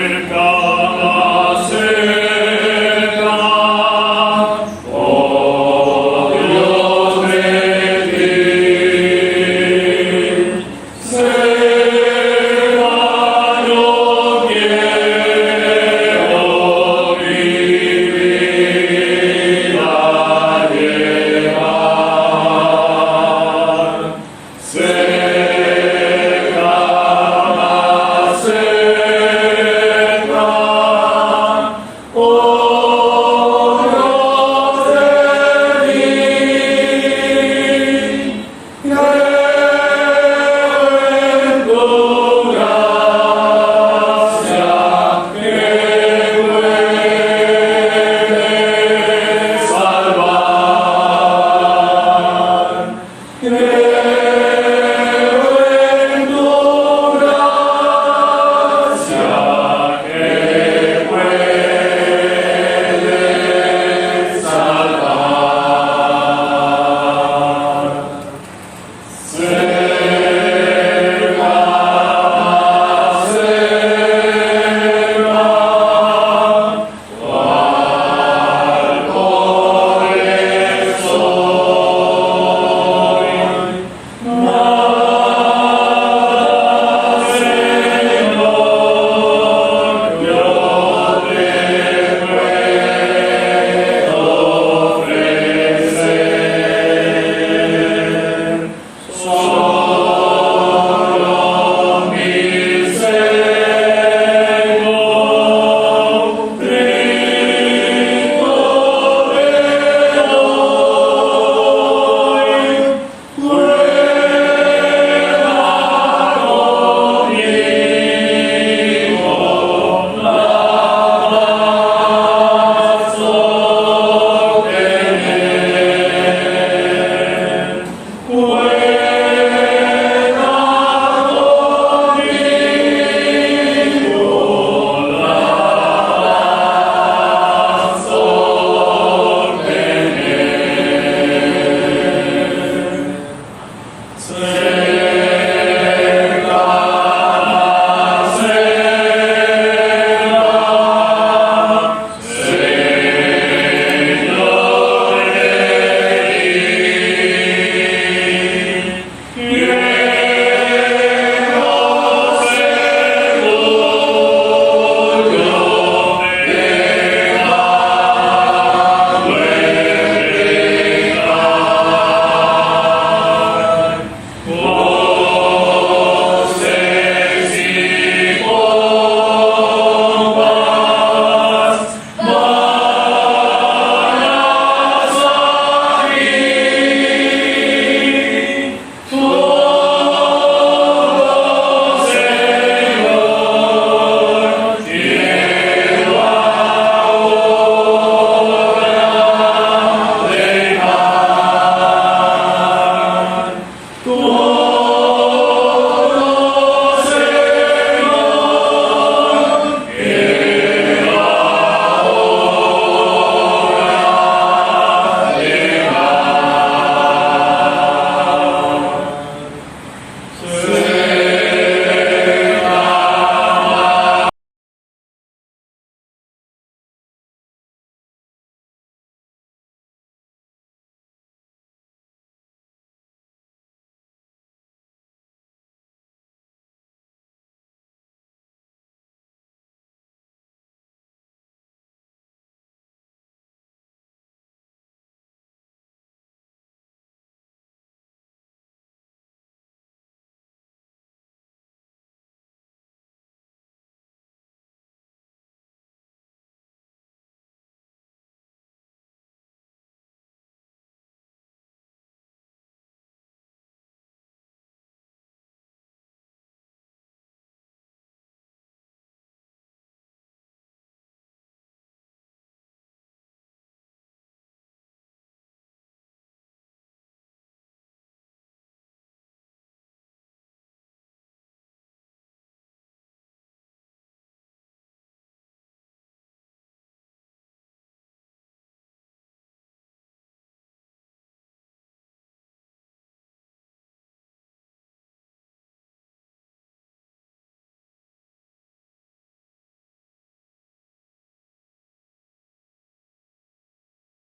Cerca,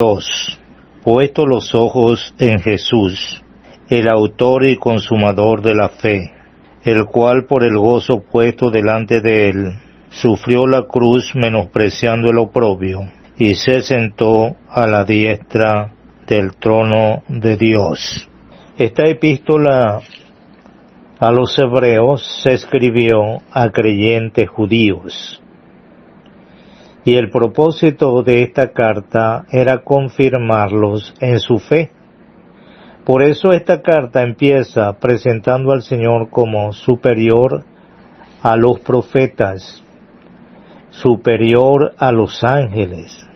2. Puesto los ojos en Jesús, el autor y consumador de la fe, el cual por el gozo puesto delante de él, sufrió la cruz menospreciando el oprobio, y se sentó a la diestra del trono de Dios. Esta epístola a los hebreos se escribió a creyentes judíos, y el propósito de esta carta era confirmarlos en su fe. Por eso esta carta empieza presentando al Señor como superior a los profetas, superior a los ángeles,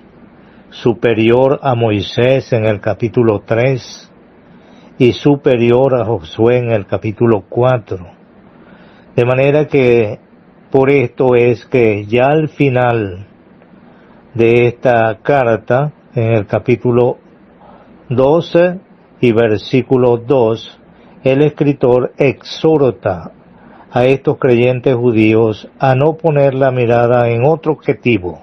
superior a Moisés en el capítulo 3 y superior a Josué en el capítulo 4. De manera que por esto es que ya al final de esta carta, en el capítulo 12 y versículo 2, el escritor exhorta a estos creyentes judíos a no poner la mirada en otro objetivo,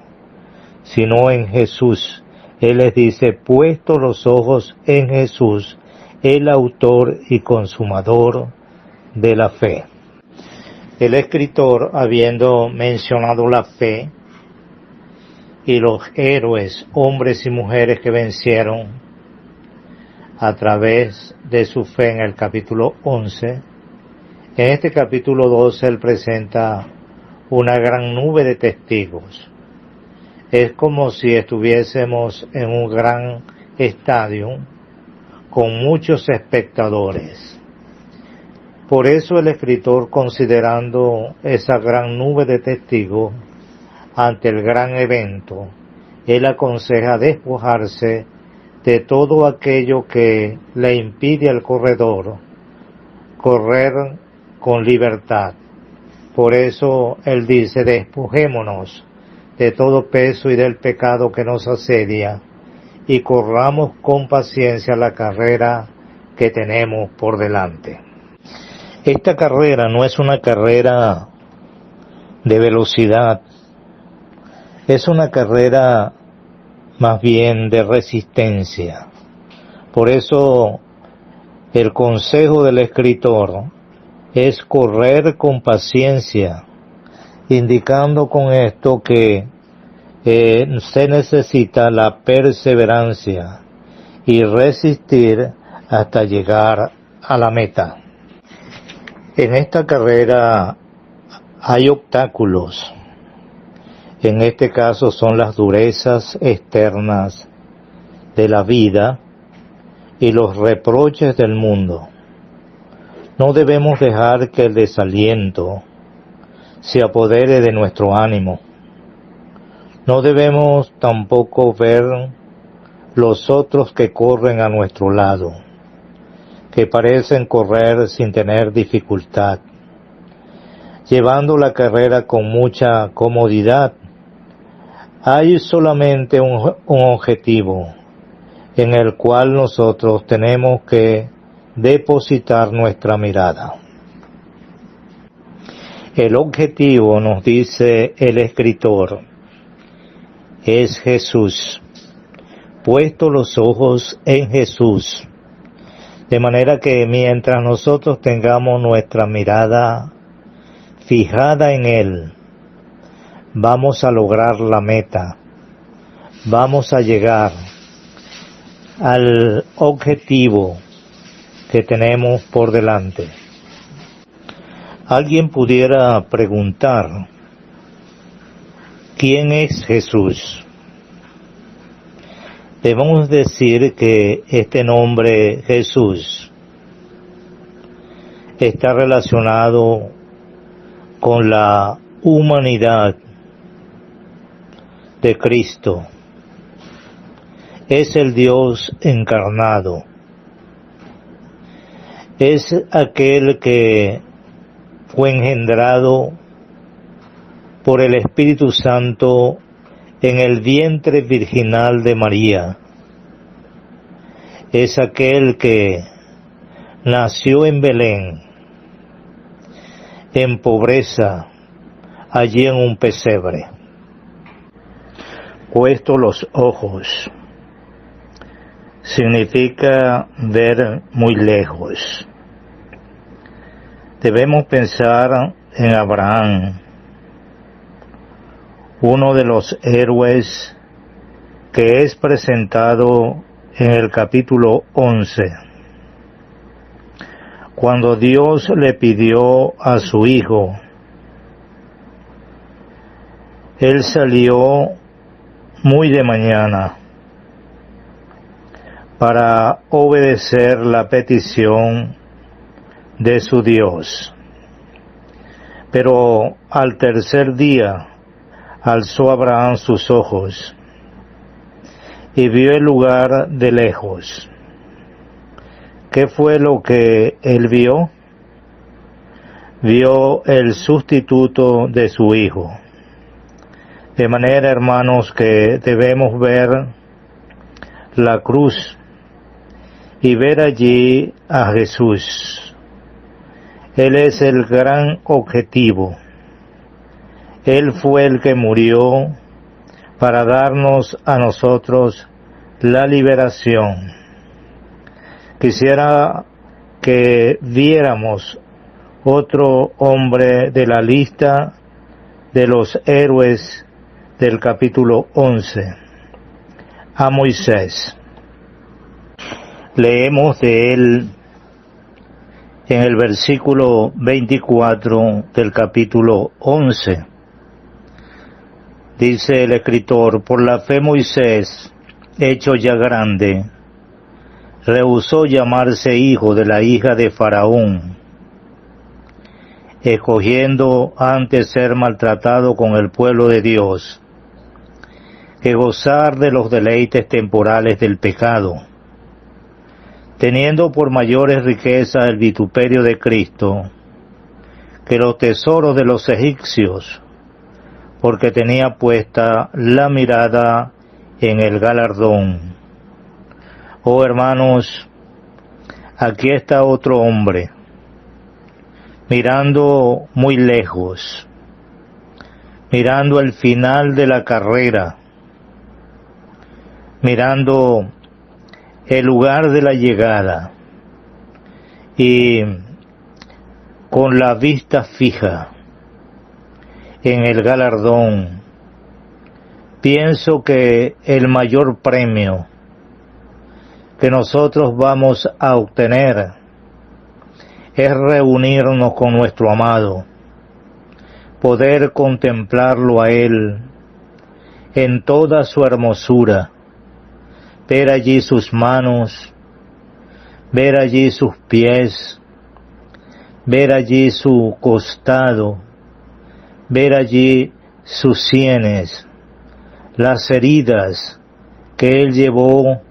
sino en Jesús. Él les dice, puesto los ojos en Jesús, el autor y consumador de la fe. El escritor, habiendo mencionado la fe y los héroes, hombres y mujeres que vencieron a través de su fe en el capítulo 11, en este capítulo 12 él presenta una gran nube de testigos. Es como si estuviésemos en un gran estadio con muchos espectadores. Por eso el escritor, considerando esa gran nube de testigos ante el gran evento, él aconseja despojarse de todo aquello que le impide al corredor correr con libertad. Por eso él dice, despojémonos de todo peso y del pecado que nos asedia, y corramos con paciencia la carrera que tenemos por delante. Esta carrera no es una carrera de velocidad, es una carrera más bien de resistencia. Por eso el consejo del escritor es correr con paciencia, indicando con esto que se necesita la perseverancia y resistir hasta llegar a la meta. En esta carrera hay obstáculos. En este caso son las durezas externas de la vida y los reproches del mundo. No debemos dejar que el desaliento se apodere de nuestro ánimo. No debemos tampoco ver los otros que corren a nuestro lado, que parecen correr sin tener dificultad, llevando la carrera con mucha comodidad. Hay solamente un objetivo en el cual nosotros tenemos que depositar nuestra mirada. El objetivo, nos dice el escritor, es Jesús. Puesto los ojos en Jesús. De manera que mientras nosotros tengamos nuestra mirada fijada en Él, vamos a lograr la meta, vamos a llegar al objetivo que tenemos por delante. Alguien pudiera preguntar, ¿quién es Jesús? Debemos decir que este nombre Jesús está relacionado con la humanidad de Cristo. Es el Dios encarnado. Es aquel que fue engendrado por el Espíritu Santo en el vientre virginal de María. Es aquel que nació en Belén, en pobreza, allí en un pesebre. Puesto los ojos significa ver muy lejos. Debemos pensar en Abraham, uno de los héroes que es presentado en el capítulo 11, cuando Dios le pidió a su hijo. Él salió muy de mañana para obedecer la petición de su Dios. Pero al tercer día alzó Abraham sus ojos y vio el lugar de lejos. ¿Qué fue lo que él vio? Vio el sustituto de su hijo. De manera, hermanos, que debemos ver la cruz y ver allí a Jesús. Él es el gran objetivo. Él fue el que murió para darnos a nosotros la liberación. Quisiera que viéramos otro hombre de la lista de los héroes del capítulo 11, a Moisés. Leemos de él en el versículo 24 del capítulo 11. Dice el escritor: por la fe Moisés, hecho ya grande, rehusó llamarse hijo de la hija de Faraón, escogiendo antes ser maltratado con el pueblo de Dios, que gozar de los deleites temporales del pecado, teniendo por mayores riquezas el vituperio de Cristo que los tesoros de los egipcios, porque tenía puesta la mirada en el galardón. Oh hermanos, aquí está otro hombre, mirando muy lejos, mirando el final de la carrera, mirando el lugar de la llegada y con la vista fija en el galardón. Pienso que el mayor premio que nosotros vamos a obtener es reunirnos con nuestro amado, poder contemplarlo a Él en toda su hermosura, ver allí sus manos, ver allí sus pies, ver allí su costado, ver allí sus sienes, las heridas que Él llevó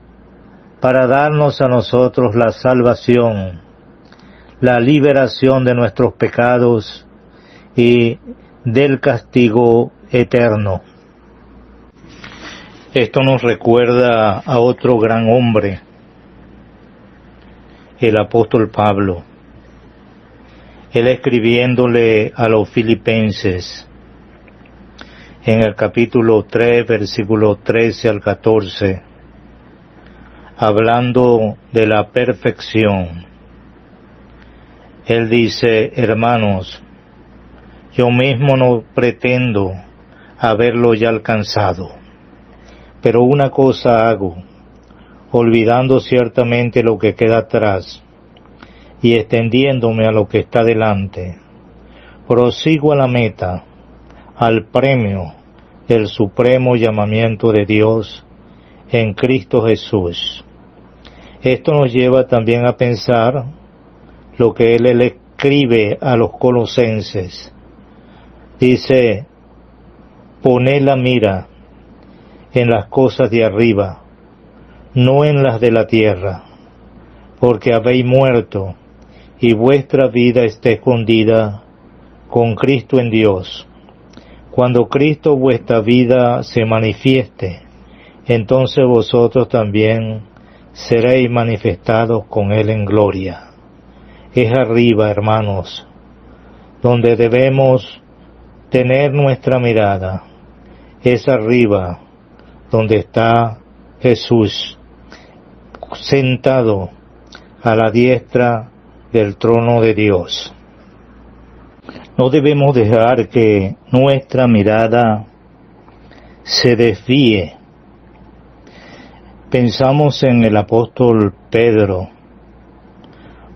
para darnos a nosotros la salvación, la liberación de nuestros pecados y del castigo eterno. Esto nos recuerda a otro gran hombre, el apóstol Pablo. Él escribiéndole a los filipenses, en el capítulo 3, versículo 13 al 14, hablando de la perfección, él dice: hermanos, yo mismo no pretendo haberlo ya alcanzado, pero una cosa hago, olvidando ciertamente lo que queda atrás y extendiéndome a lo que está delante, prosigo a la meta, al premio del supremo llamamiento de Dios en Cristo Jesús. Esto nos lleva también a pensar lo que él le escribe a los colosenses. Dice: poned la mira en las cosas de arriba, no en las de la tierra, porque habéis muerto, y vuestra vida está escondida con Cristo en Dios. Cuando Cristo vuestra vida se manifieste, entonces vosotros también seréis manifestados con Él en gloria. Es arriba, hermanos, donde debemos tener nuestra mirada. Es arriba donde está Jesús, sentado a la diestra del trono de Dios. No debemos dejar que nuestra mirada se desvíe. Pensamos en el apóstol Pedro,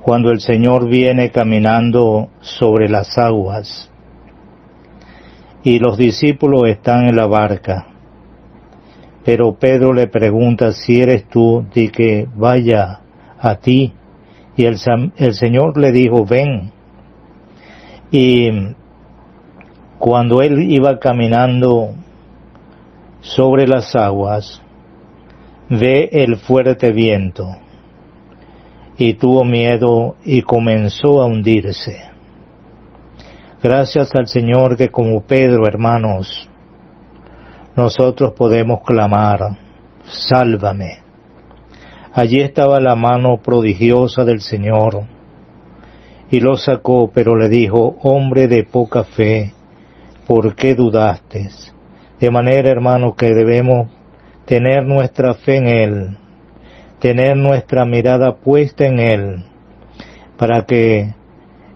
cuando el Señor viene caminando sobre las aguas y los discípulos están en la barca. Pero Pedro le pregunta: si eres tú, di que vaya a ti. Y el Señor le dijo: ven. Y cuando él iba caminando sobre las aguas, ve el fuerte viento y tuvo miedo y comenzó a hundirse. Gracias al Señor que, como Pedro, hermanos, nosotros podemos clamar: sálvame. Allí estaba la mano prodigiosa del Señor y lo sacó, pero le dijo: hombre de poca fe, ¿por qué dudaste? De manera, hermanos, que debemos tener nuestra fe en Él, tener nuestra mirada puesta en Él, para que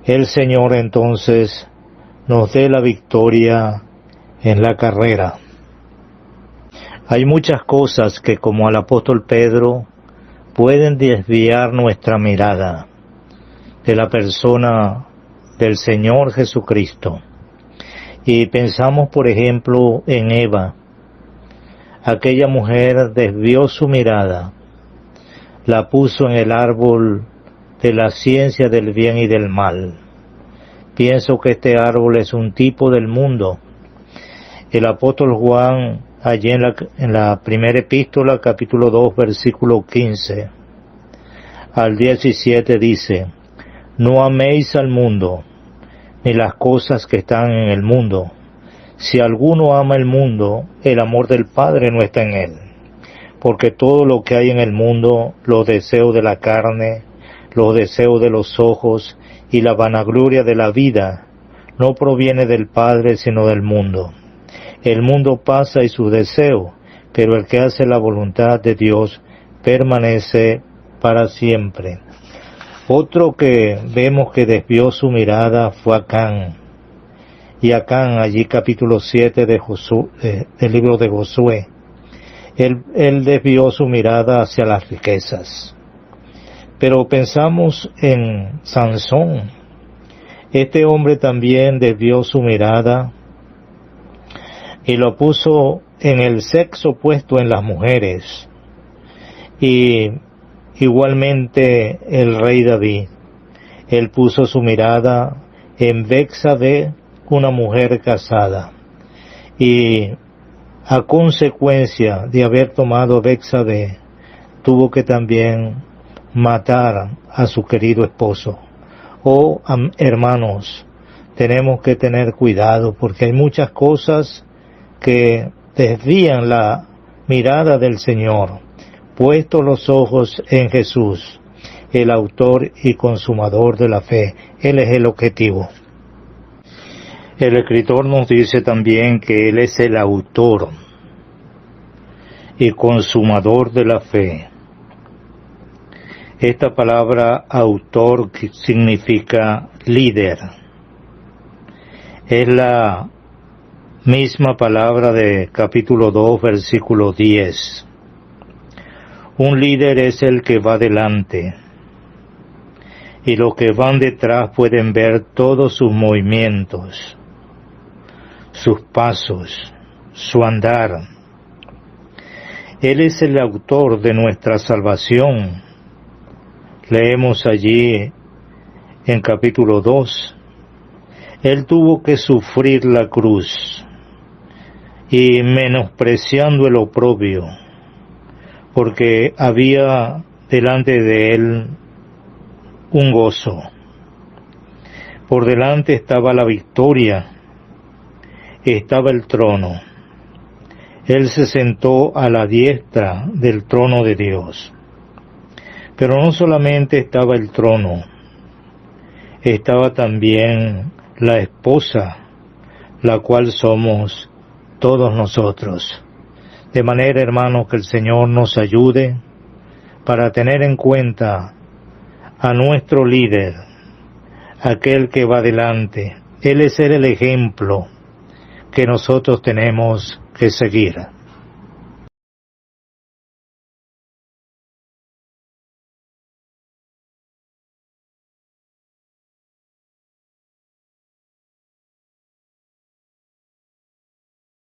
el Señor entonces nos dé la victoria en la carrera. Hay muchas cosas que, como al apóstol Pedro, pueden desviar nuestra mirada de la persona del Señor Jesucristo. Y pensamos, por ejemplo, en Eva. Aquella mujer desvió su mirada, la puso en el árbol de la ciencia del bien y del mal. Pienso que este árbol es un tipo del mundo. El apóstol Juan, allí en la primera epístola, capítulo 2, versículo 15 al 17, dice: no améis al mundo, ni las cosas que están en el mundo. Si alguno ama el mundo, el amor del Padre no está en él. Porque todo lo que hay en el mundo, los deseos de la carne, los deseos de los ojos y la vanagloria de la vida, no proviene del Padre sino del mundo. El mundo pasa y sus deseos, pero el que hace la voluntad de Dios permanece para siempre. Otro que vemos que desvió su mirada fue Acán. Y Acán, allí capítulo 7 del libro de Josué, él desvió su mirada hacia las riquezas. Pero pensamos en Sansón. Este hombre también desvió su mirada y lo puso en el sexo opuesto en las mujeres. Y igualmente el rey David, él puso su mirada en Betsabé, una mujer casada, y a consecuencia de haber tomado Betsabé, tuvo que también matar a su querido esposo. Oh, hermanos, tenemos que tener cuidado, porque hay muchas cosas que desvían la mirada del Señor. Puestos los ojos en Jesús, el autor y consumador de la fe. Él es el objetivo. El escritor nos dice también que Él es el autor y consumador de la fe. Esta palabra autor significa líder. Es la misma palabra de capítulo 2, versículo 10. Un líder es el que va delante, y los que van detrás pueden ver todos sus movimientos, sus pasos, su andar. Él es el autor de nuestra salvación. Leemos allí en capítulo 2, Él tuvo que sufrir la cruz, y menospreciando el oprobio, porque había delante de Él un gozo. Por delante estaba la victoria, estaba el trono. Él se sentó a la diestra del trono de Dios. Pero no solamente estaba el trono, estaba también la esposa, la cual somos todos nosotros. De manera, hermanos, que el Señor nos ayude para tener en cuenta a nuestro líder, aquel que va delante. Él es el ejemplo que nosotros tenemos que seguir.